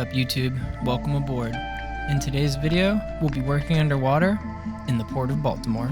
up, YouTube? Welcome aboard. In today's video, we'll be working underwater in the Port of Baltimore.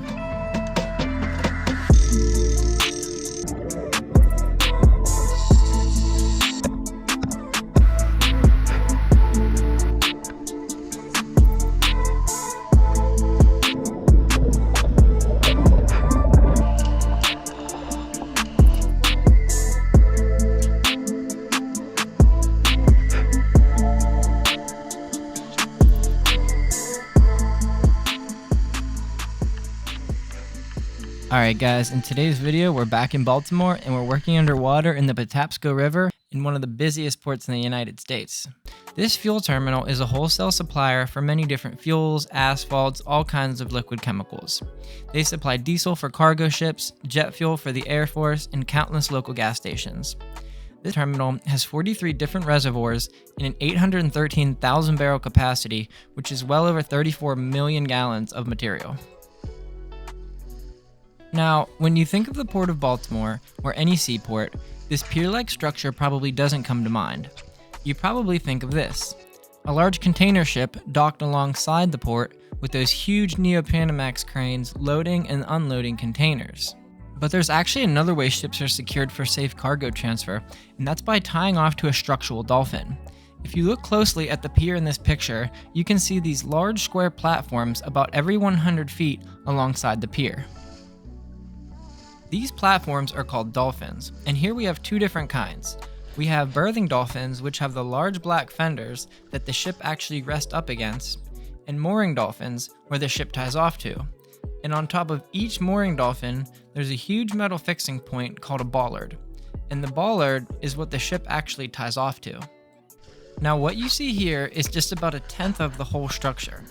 Alright guys, in today's video we're back in Baltimore and we're working underwater in the Patapsco River in one of the busiest ports in the United States. This fuel terminal is a wholesale supplier for many different fuels, asphalts, all kinds of liquid chemicals. They supply diesel for cargo ships, jet fuel for the Air Force, and countless local gas stations. This terminal has 43 different reservoirs and an 813,000 barrel capacity, which is well over 34 million gallons of material. Now, when you think of the Port of Baltimore, or any seaport, this pier-like structure probably doesn't come to mind. You probably think of this: a large container ship docked alongside the port with those huge Neo-Panamax cranes loading and unloading containers. But there's actually another way ships are secured for safe cargo transfer, and that's by tying off to a structural dolphin. If you look closely at the pier in this picture, you can see these large square platforms about every 100 feet alongside the pier. These platforms are called dolphins, and here we have two different kinds. We have berthing dolphins, which have the large black fenders that the ship actually rests up against, and mooring dolphins, where the ship ties off to. And on top of each mooring dolphin, there's a huge metal fixing point called a bollard, and the bollard is what the ship actually ties off to. Now what you see here is just about a tenth of the whole structure.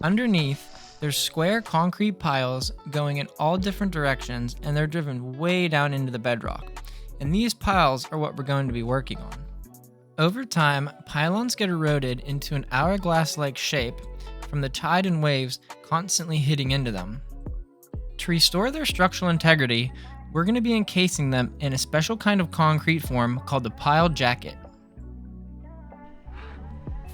Underneath, there's square concrete piles going in all different directions, and they're driven way down into the bedrock. And these piles are what we're going to be working on. Over time, pylons get eroded into an hourglass-like shape from the tide and waves constantly hitting into them. To restore their structural integrity, we're going to be encasing them in a special kind of concrete form called the pile jacket.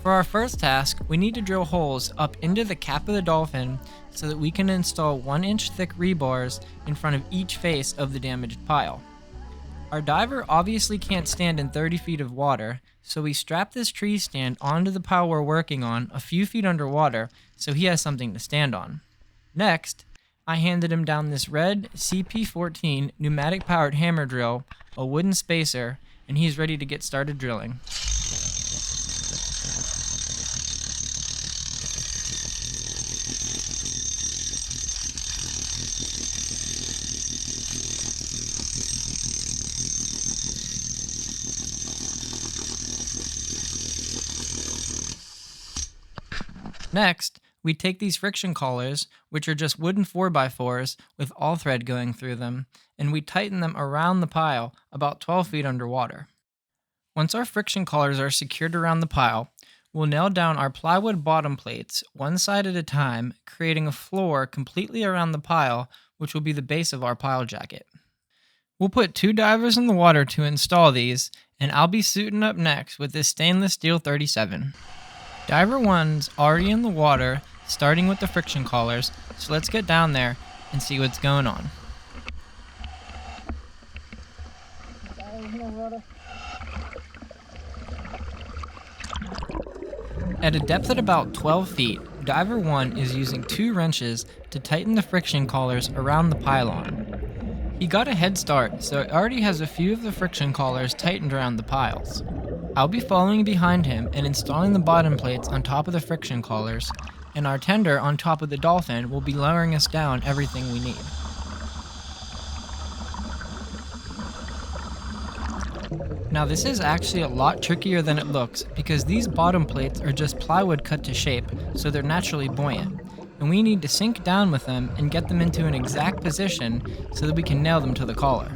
For our first task, we need to drill holes up into the cap of the dolphin so that we can install 1-inch thick rebars in front of each face of the damaged pile. Our diver obviously can't stand in 30 feet of water, so we strap this tree stand onto the pile we're working on a few feet underwater so he has something to stand on. Next, I handed him down this red CP14 pneumatic powered hammer drill, a wooden spacer, and he's ready to get started drilling. Next, we take these friction collars, which are just wooden 4x4s with all thread going through them, and we tighten them around the pile about 12 feet underwater. Once our friction collars are secured around the pile, we'll nail down our plywood bottom plates one side at a time, creating a floor completely around the pile, which will be the base of our pile jacket. We'll put 2 divers in the water to install these, and I'll be suiting up next with this stainless steel 37. Diver 1's already in the water, starting with the friction collars, so let's get down there and see what's going on. At a depth at about 12 feet, Diver 1 is using 2 wrenches to tighten the friction collars around the pylon. He got a head start, so it already has a few of the friction collars tightened around the piles. I'll be following behind him and installing the bottom plates on top of the friction collars, and our tender on top of the dolphin will be lowering us down everything we need. Now this is actually a lot trickier than it looks because these bottom plates are just plywood cut to shape, so they're naturally buoyant, and we need to sink down with them and get them into an exact position so that we can nail them to the collar.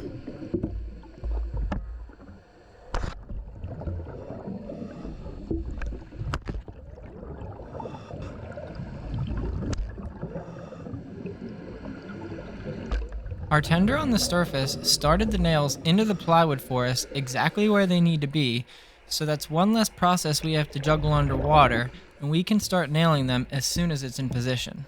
Our tender on the surface started the nails into the plywood for us exactly where they need to be, So that's one less process we have to juggle underwater, and we can start nailing them as soon as it's in position.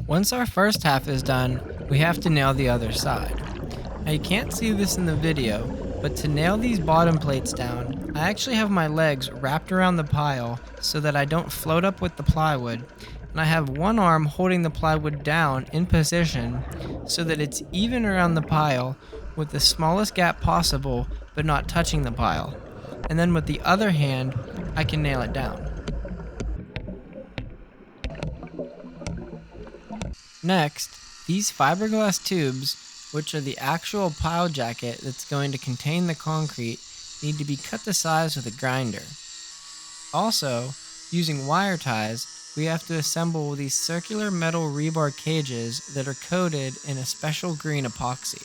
Once our first half is done, we have to nail the other side. Now you can't see this in the video, but to nail these bottom plates down, I actually have my legs wrapped around the pile so that I don't float up with the plywood, and I have one arm holding the plywood down in position so that it's even around the pile with the smallest gap possible but not touching the pile. And then with the other hand, I can nail it down. Next, these fiberglass tubes, which are the actual pile jacket that's going to contain the concrete, need to be cut to size with a grinder. Also, using wire ties, we have to assemble these circular metal rebar cages that are coated in a special green epoxy.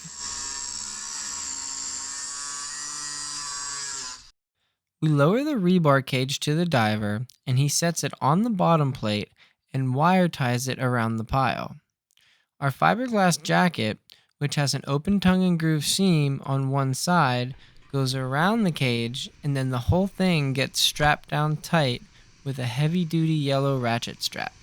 We lower the rebar cage to the diver, and he sets it on the bottom plate and wire ties it around the pile. Our fiberglass jacket, which has an open tongue and groove seam on one side, goes around the cage, and then the whole thing gets strapped down tight with a heavy-duty yellow ratchet strap.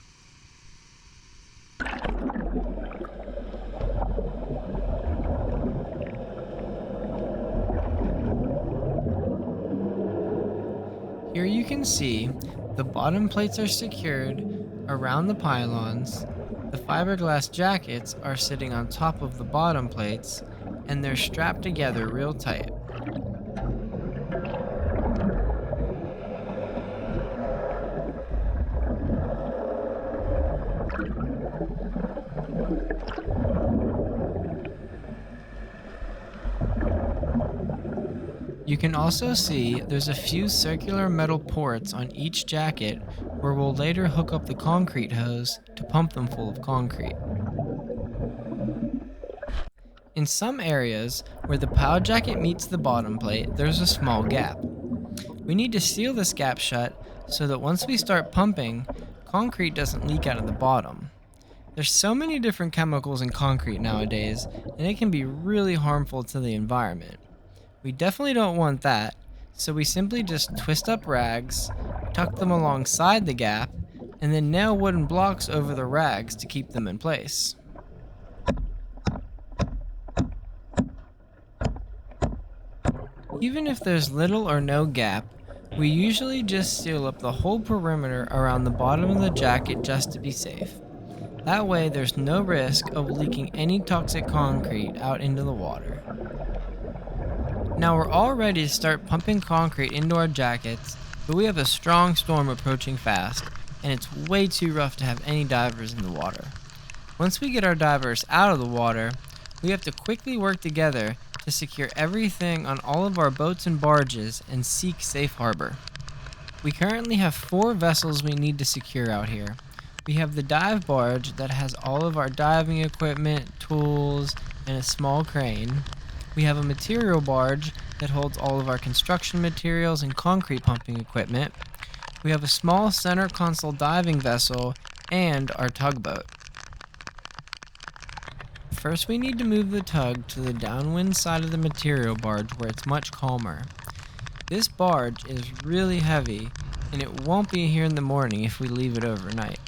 Here you can see the bottom plates are secured around the pylons, the fiberglass jackets are sitting on top of the bottom plates, and they're strapped together real tight. You can also see there's a few circular metal ports on each jacket where we'll later hook up the concrete hose to pump them full of concrete. In some areas where the pile jacket meets the bottom plate, there's a small gap. We need to seal this gap shut so that once we start pumping, concrete doesn't leak out of the bottom. There's so many different chemicals in concrete nowadays, and it can be really harmful to the environment. We definitely don't want that, so we simply just twist up rags, tuck them alongside the gap, and then nail wooden blocks over the rags to keep them in place. Even if there's little or no gap, we usually just seal up the whole perimeter around the bottom of the jacket just to be safe. That way there's no risk of leaking any toxic concrete out into the water. Now we're all ready to start pumping concrete into our jackets, but we have a strong storm approaching fast, and it's way too rough to have any divers in the water. Once we get our divers out of the water, we have to quickly work together to secure everything on all of our boats and barges and seek safe harbor. We currently have 4 vessels we need to secure out here. We have the dive barge that has all of our diving equipment, tools, and a small crane. We have a material barge that holds all of our construction materials and concrete pumping equipment. We have a small center console diving vessel and our tugboat. First, we need to move the tug to the downwind side of the material barge where it's much calmer. This barge is really heavy, and it won't be here in the morning if we leave it overnight.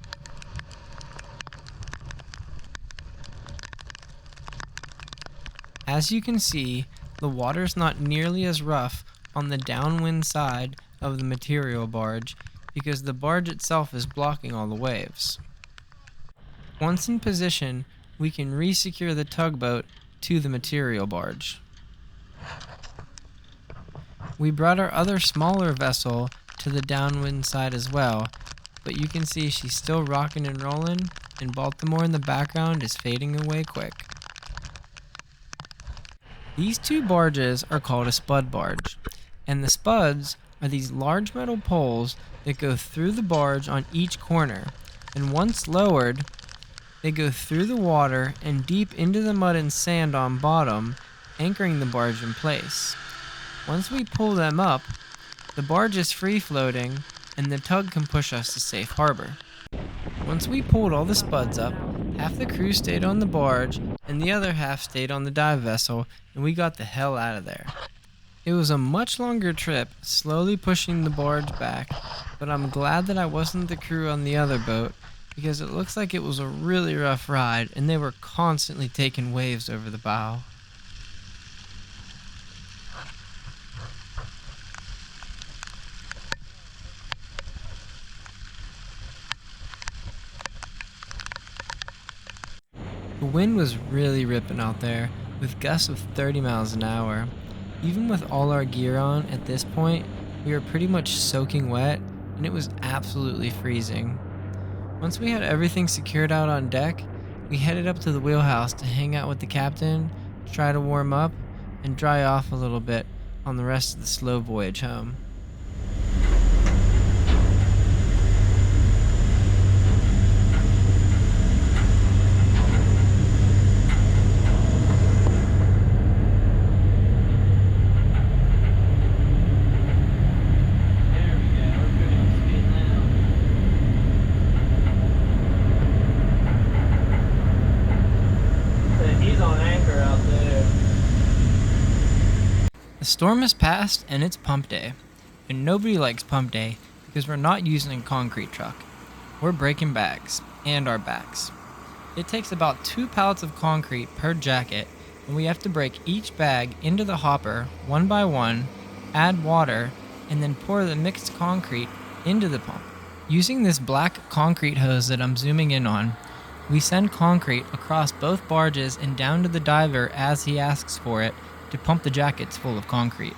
As you can see, the water's not nearly as rough on the downwind side of the material barge because the barge itself is blocking all the waves. Once in position, we can re-secure the tugboat to the material barge. We brought our other smaller vessel to the downwind side as well, but you can see she's still rocking and rolling, and Baltimore in the background is fading away quick. These 2 barges are called a spud barge, and the spuds are these large metal poles that go through the barge on each corner, and once lowered, they go through the water and deep into the mud and sand on bottom, anchoring the barge in place. Once we pull them up, the barge is free floating, and the tug can push us to safe harbor. Once we pulled all the spuds up, half the crew stayed on the barge and the other half stayed on the dive vessel, and we got the hell out of there. It was a much longer trip, slowly pushing the barge back, but I'm glad that I wasn't the crew on the other boat, because it looks like it was a really rough ride and they were constantly taking waves over the bow. The wind was really ripping out there, with gusts of 30 miles an hour. Even with all our gear on at this point, we were pretty much soaking wet, and it was absolutely freezing. Once we had everything secured out on deck, we headed up to the wheelhouse to hang out with the captain, try to warm up, and dry off a little bit on the rest of the slow voyage home. The storm has passed and it's pump day, and nobody likes pump day because we're not using a concrete truck. We're breaking bags and our backs. It takes about 2 pallets of concrete per jacket, and we have to break each bag into the hopper one by one, add water, and then pour the mixed concrete into the pump. Using this black concrete hose that I'm zooming in on, we send concrete across both barges and down to the diver as he asks for it, to pump the jackets full of concrete.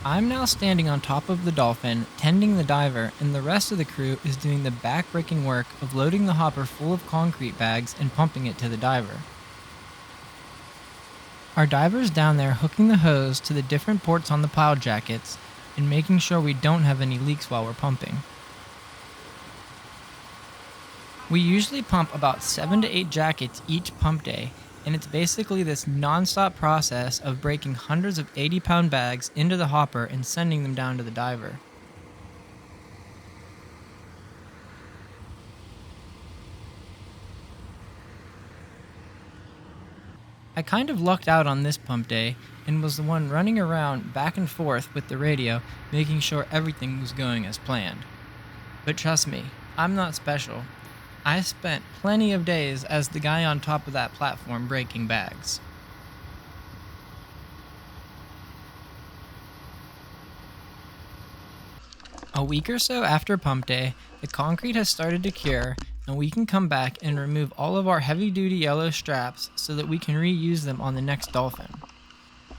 I'm now standing on top of the dolphin, tending the diver, and the rest of the crew is doing the back-breaking work of loading the hopper full of concrete bags and pumping it to the diver. Our diver's down there hooking the hose to the different ports on the plow jackets and making sure we don't have any leaks while we're pumping. We usually pump about 7 to 8 jackets each pump day, and it's basically this non-stop process of breaking hundreds of 80-pound bags into the hopper and sending them down to the diver. I kind of lucked out on this pump day and was the one running around back and forth with the radio, making sure everything was going as planned. But trust me, I'm not special. I spent plenty of days as the guy on top of that platform breaking bags. A week or so after pump day, the concrete has started to cure, and we can come back and remove all of our heavy-duty yellow straps so that we can reuse them on the next dolphin.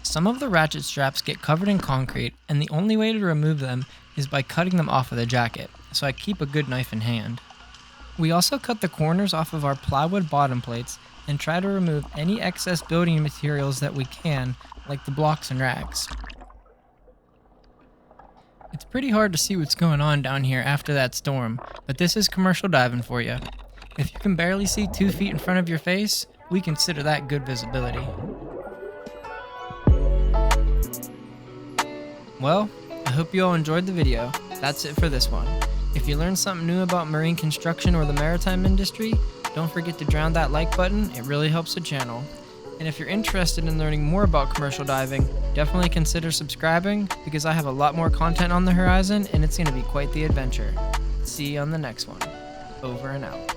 Some of the ratchet straps get covered in concrete, and the only way to remove them is by cutting them off of the jacket, so I keep a good knife in hand. We also cut the corners off of our plywood bottom plates and try to remove any excess building materials that we can, like the blocks and rags. It's pretty hard to see what's going on down here after that storm, but this is commercial diving for you. If you can barely see 2 feet in front of your face, we consider that good visibility. Well, I hope you all enjoyed the video. That's it for this one. If you learned something new about marine construction or the maritime industry, don't forget to drown that like button, it really helps the channel. And if you're interested in learning more about commercial diving, definitely consider subscribing, because I have a lot more content on the horizon and it's going to be quite the adventure. See you on the next one. Over and out.